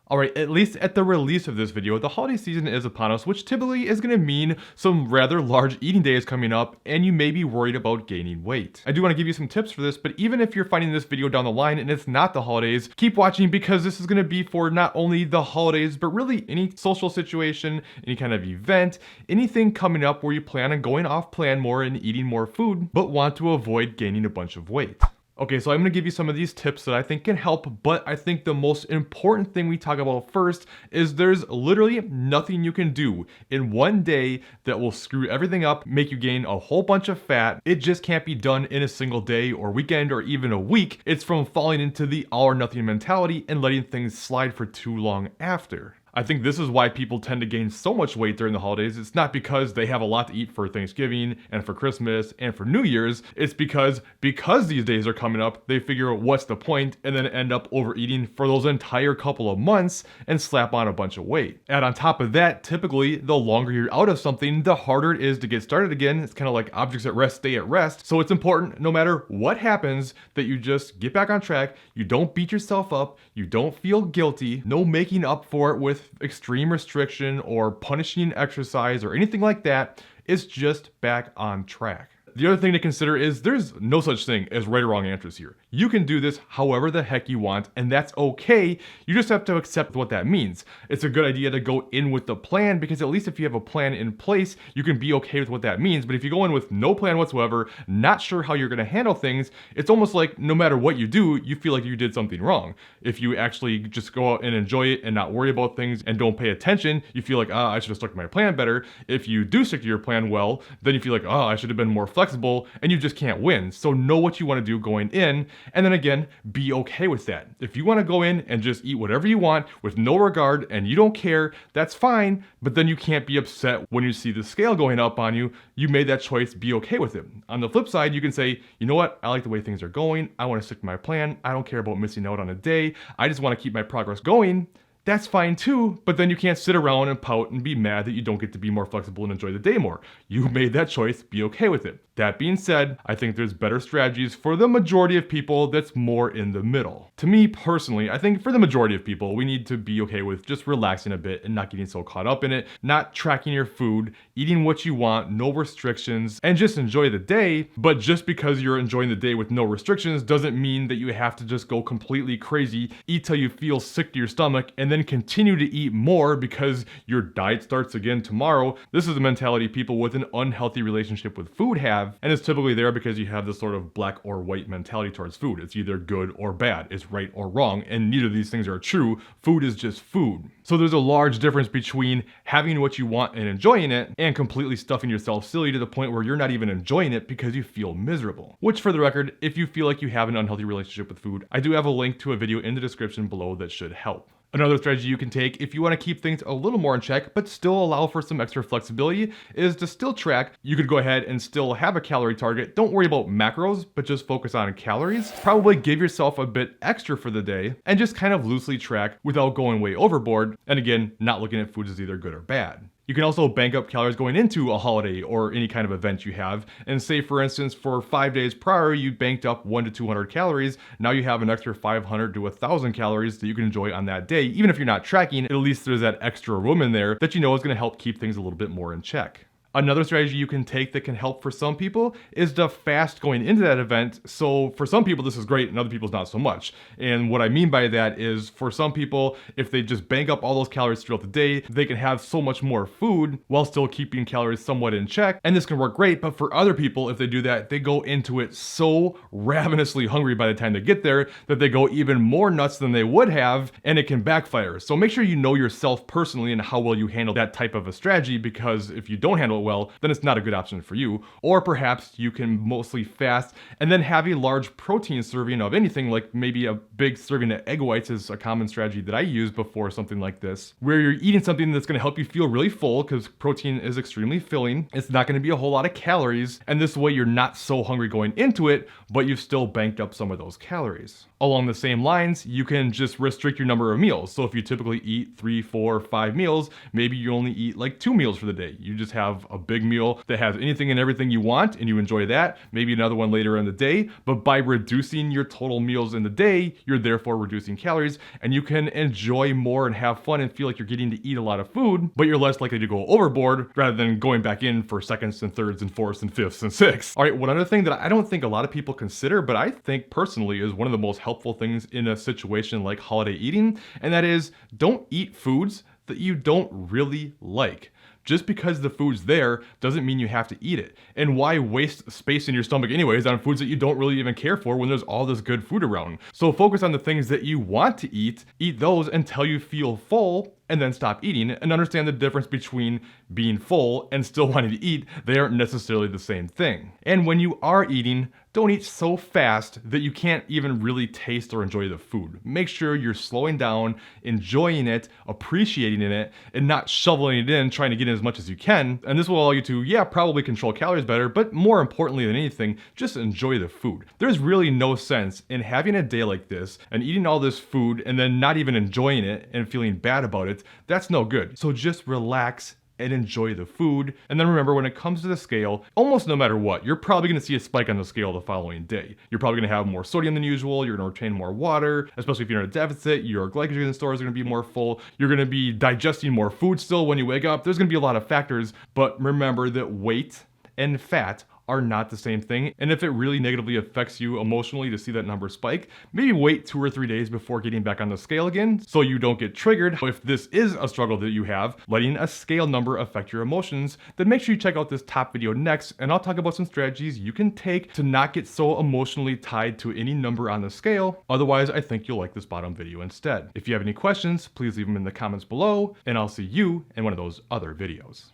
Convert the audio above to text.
Alright, at least at the release of this video, the holiday season is upon us, which typically is going to mean some rather large eating days coming up, and you may be worried about gaining weight. I do want to give you some tips for this, but even if you're finding this video down the line and it's not the holidays, keep watching because this is going to be for not only the holidays, but really any social situation, any kind of event, anything coming up where you plan on going off plan more and eating more food, but want to avoid gaining a bunch of weight. Okay, so I'm gonna give you some of these tips that I think can help, but I think the most important thing we talk about first is there's literally nothing you can do in one day that will screw everything up, make you gain a whole bunch of fat. It just can't be done in a single day or weekend or even a week. It's from falling into the all or nothing mentality and letting things slide for too long after. I think this is why people tend to gain so much weight during the holidays. It's not because they have a lot to eat for Thanksgiving and for Christmas and for New Year's. It's because these days are coming up, they figure what's the point and then end up overeating for those entire couple of months and slap on a bunch of weight. And on top of that, typically the longer you're out of something, the harder it is to get started again. It's kind of like objects at rest stay at rest. So it's important no matter what happens that you just get back on track. You don't beat yourself up. You don't feel guilty. No making up for it with extreme restriction or punishing exercise or anything like that. It's just back on track. The other thing to consider is there's no such thing as right or wrong answers here. You can do this however the heck you want, and that's okay. You just have to accept what that means. It's a good idea to go in with the plan because at least if you have a plan in place, you can be okay with what that means. But if you go in with no plan whatsoever, not sure how you're gonna handle things, it's almost like no matter what you do, you feel like you did something wrong. If you actually just go out and enjoy it and not worry about things and don't pay attention, you feel like, I should have stuck to my plan better. If you do stick to your plan well, then you feel like, I should have been more flexible, and you just can't win. So know what you want to do going in, and then again, be okay with that. If you want to go in and just eat whatever you want with no regard and you don't care, that's fine, but then you can't be upset when you see the scale going up on you. You made that choice, be okay with it. On the flip side, you can say, you know what, I like the way things are going. I want to stick to my plan. I don't care about missing out on a day. I just want to keep my progress going. That's fine too, but then you can't sit around and pout and be mad that you don't get to be more flexible and enjoy the day more. You made that choice, be okay with it. That being said, I think there's better strategies for the majority of people that's more in the middle. To me personally, I think for the majority of people, we need to be okay with just relaxing a bit and not getting so caught up in it, not tracking your food, eating what you want, no restrictions, and just enjoy the day. But just because you're enjoying the day with no restrictions doesn't mean that you have to just go completely crazy, eat till you feel sick to your stomach, and then continue to eat more because your diet starts again tomorrow. This is the mentality people with an unhealthy relationship with food have. And it's typically there because you have this sort of black or white mentality towards food. It's either good or bad. It's right or wrong. And neither of these things are true. Food is just food. So there's a large difference between having what you want and enjoying it and completely stuffing yourself silly to the point where you're not even enjoying it because you feel miserable. Which, for the record, if you feel like you have an unhealthy relationship with food, I do have a link to a video in the description below that should help. Another strategy you can take if you want to keep things a little more in check but still allow for some extra flexibility is to still track. You could go ahead and still have a calorie target. Don't worry about macros, but just focus on calories. Probably give yourself a bit extra for the day and just kind of loosely track without going way overboard. And again, not looking at food as either good or bad. You can also bank up calories going into a holiday or any kind of event you have. And say, for instance, for 5 days prior, you banked up 100 to 200 calories. Now you have an extra 500 to 1,000 calories that you can enjoy on that day. Even if you're not tracking, at least there's that extra room in there that you know is going to help keep things a little bit more in check. Another strategy you can take that can help for some people is to fast going into that event. So for some people, this is great and other people's not so much. And what I mean by that is for some people, if they just bank up all those calories throughout the day, they can have so much more food while still keeping calories somewhat in check. And this can work great. But for other people, if they do that, they go into it so ravenously hungry by the time they get there that they go even more nuts than they would have, and it can backfire. So make sure you know yourself personally and how well you handle that type of a strategy, because if you don't handle it well, then it's not a good option for you. Or perhaps you can mostly fast and then have a large protein serving of anything, like maybe a big serving of egg whites is a common strategy that I use before something like this, where you're eating something that's going to help you feel really full because protein is extremely filling. It's not going to be a whole lot of calories, and this way you're not so hungry going into it, but you've still banked up some of those calories. Along the same lines, you can just restrict your number of meals. So if you typically eat 3, 4, 5 meals, maybe you only eat like 2 meals for the day. You just have a big meal that has anything and everything you want and you enjoy that. Maybe another one later in the day, but by reducing your total meals in the day, you're therefore reducing calories and you can enjoy more and have fun and feel like you're getting to eat a lot of food, but you're less likely to go overboard rather than going back in for seconds and thirds and fourths and fifths and sixths. All right, one other thing that I don't think a lot of people consider, but I think personally is one of the most helpful things in a situation like holiday eating, and that is don't eat foods that you don't really like. Just because the food's there doesn't mean you have to eat it. And why waste space in your stomach anyways on foods that you don't really even care for when there's all this good food around? So focus on the things that you want to eat those until you feel full, and then stop eating, and understand the difference between being full and still wanting to eat. They aren't necessarily the same thing. And when you are eating, don't eat so fast that you can't even really taste or enjoy the food. Make sure you're slowing down, enjoying it, appreciating it, and not shoveling it in, trying to get in as much as you can. And this will allow you to, probably control calories better, but more importantly than anything, just enjoy the food. There's really no sense in having a day like this and eating all this food and then not even enjoying it and feeling bad about it. That's no good. So just relax and enjoy the food. And then remember, when it comes to the scale, almost no matter what, you're probably gonna see a spike on the scale the following day. You're probably gonna have more sodium than usual, you're gonna retain more water, especially if you're in a deficit, your glycogen stores are gonna be more full, you're gonna be digesting more food still when you wake up. There's gonna be a lot of factors, but remember that weight and fat are not the same thing. And if it really negatively affects you emotionally to see that number spike, maybe wait 2 or 3 days before getting back on the scale again so you don't get triggered. If this is a struggle that you have, letting a scale number affect your emotions, then make sure you check out this top video next, and I'll talk about some strategies you can take to not get so emotionally tied to any number on the scale. Otherwise, I think you'll like this bottom video instead. If you have any questions, please leave them in the comments below, and I'll see you in one of those other videos.